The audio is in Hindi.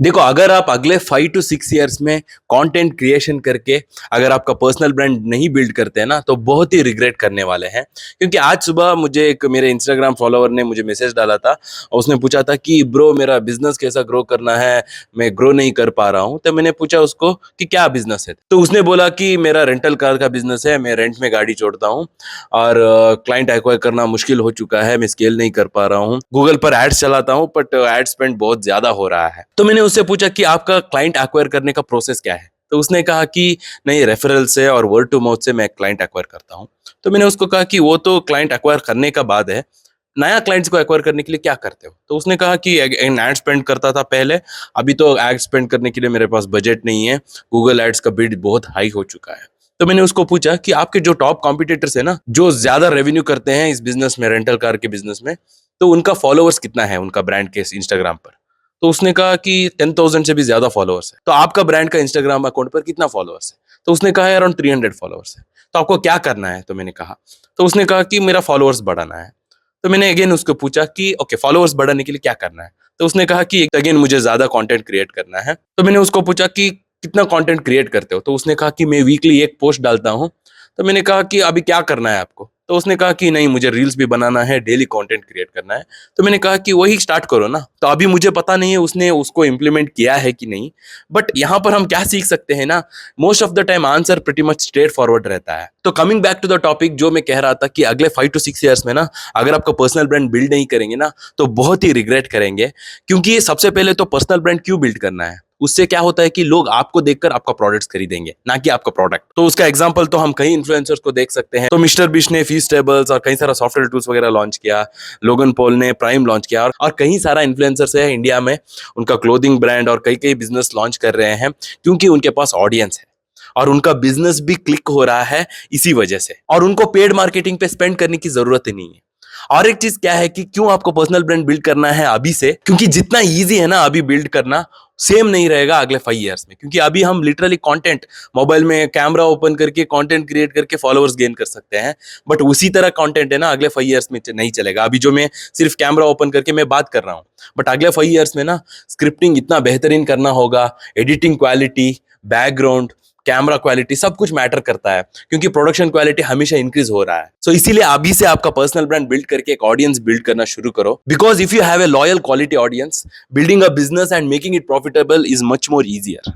देखो, अगर आप अगले 5 to 6 ईयर्स में कंटेंट क्रिएशन करके अगर आपका पर्सनल ब्रांड नहीं बिल्ड करते हैं ना, तो बहुत ही रिग्रेट करने वाले हैं। क्योंकि आज सुबह मुझे एक मेरे इंस्टाग्राम फॉलोवर ने मुझे मैसेज डाला था और उसने पूछा था कि ब्रो मेरा बिजनेस कैसा ग्रो करना है, मैं ग्रो नहीं कर पा रहा हूँ। तो मैंने पूछा उसको कि क्या बिजनेस है, तो उसने बोला कि मेरा रेंटल कार का बिजनेस है, मैं रेंट में गाड़ी छोड़ता हूँ और क्लाइंट एक्वायर करना मुश्किल हो चुका है, मैं स्केल नहीं कर पा रहा हूँ, गूगल पर एड्स चलाता हूँ बट एड स्पेंड बहुत ज्यादा हो रहा है। तो मैंने उससे पूछा कि आपका क्लाइंट एक्वायर करने का प्रोसेस क्या है, तो उसने कहा कि नहीं, रेफरल से और वर्ड टू माउथ से मैं क्लाइंट एक्वायर करता हूँ। तो मैंने उसको कहा कि वो तो क्लाइंट एक्वायर करने का बाद है, नया क्लाइंट्स को एक्वायर करने के लिए क्या करते हो? तो उसने कहा कि एड स्पेंड करता था पहले, अभी तो एड स्पेंड करने के लिए मेरे पास बजट नहीं है, गूगल एड्स का बिड बहुत हाई हो चुका है। तो मैंने उसको पूछा कि आपके जो टॉप कॉम्पिटिटर्स है ना, जो ज्यादा रेवेन्यू करते हैं इस बिजनेस में, रेंटल कार के बिजनेस में, तो उनका फॉलोअर्स कितना है उनका ब्रांड के इंस्टाग्राम पर? तो उसने कहा कि 10,000 से भी ज्यादा फॉलोअर्स है। तो आपका ब्रांड का इंस्टाग्राम अकाउंट पर कितना फॉलोअर्स है? तो उसने कहा अराउंड 300 फॉलोअर्स है। तो आपको क्या करना है? तो मैंने कहा, तो उसने कहा कि मेरा फॉलोअर्स बढ़ाना है। तो मैंने अगेन उसको पूछा कि ओके, फॉलोअर्स बढ़ाने के लिए क्या करना है? तो उसने कहा कि अगेन मुझे ज्यादा कंटेंट क्रिएट करना है। तो मैंने उसको पूछा कि कितना कंटेंट क्रिएट करते हो? तो उसने कहा कि मैं वीकली एक पोस्ट डालता हूँ। तो मैंने कहा कि अभी क्या करना है आपको? तो उसने कहा कि नहीं, मुझे रील्स भी बनाना है, डेली कंटेंट क्रिएट करना है। तो मैंने कहा कि वही स्टार्ट करो ना। तो अभी मुझे पता नहीं है उसने उसको इम्प्लीमेंट किया है कि नहीं, बट यहाँ पर हम क्या सीख सकते हैं ना, most of the time answer pretty much straightforward रहता है। तो coming back to the topic, जो मैं कह रहा था कि अगले 5 to 6 ईयर्स में ना, अगर आपका पर्सनल ब्रांड बिल्ड नहीं करेंगे ना, तो बहुत ही रिग्रेट करेंगे। क्योंकि सबसे पहले तो पर्सनल ब्रांड क्यों बिल्ड करना है? उससे क्या होता है कि लोग आपको देखकर आपका प्रोडक्ट्स खरीदेंगे, ना कि आपका प्रोडक्ट। तो उसका एग्जांपल तो हम कई इन्फ्लुएंसर्स को देख सकते हैं। तो मिस्टर बीस्ट ने फीस टेबल्स और कई सारा सॉफ्टवेयर टूल्स वगैरह लॉन्च किया, लोगन पॉल ने प्राइम लॉन्च किया, और कई सारा इन्फ्लुएंसर्स है इंडिया में, उनका क्लोथिंग ब्रांड और कई कई बिजनेस लॉन्च कर रहे हैं, क्योंकि उनके पास ऑडियंस है और उनका बिजनेस भी क्लिक हो रहा है इसी वजह से, और उनको पेड मार्केटिंग पे स्पेंड करने की जरूरत ही नहीं है। और एक चीज क्या है कि क्यों आपको पर्सनल ब्रांड बिल्ड करना है अभी से, क्योंकि जितना इजी है ना अभी बिल्ड करना, सेम नहीं रहेगा अगले 5 ईयर्स में। क्योंकि अभी हम लिटरली कंटेंट, मोबाइल में कैमरा ओपन करके कंटेंट क्रिएट करके फॉलोअर्स गेन कर सकते हैं, बट उसी तरह कंटेंट है ना अगले 5 ईयर्स में नहीं चलेगा। अभी जो मैं सिर्फ कैमरा ओपन करके मैं बात कर रहा हूँ, बट अगले 5 ईयर्स में ना स्क्रिप्टिंग इतना बेहतरीन करना होगा, editing quality, background, camera quality, सब कुछ मैटर करता है, क्योंकि प्रोडक्शन क्वालिटी हमेशा इंक्रीज हो रहा है। सो इसीलिए अभी से आपका पर्सनल ब्रांड बिल्ड करके एक ऑडियंस बिल्ड करना शुरू करो, because if you have a loyal quality audience, building a business and making it profitable is much more easier.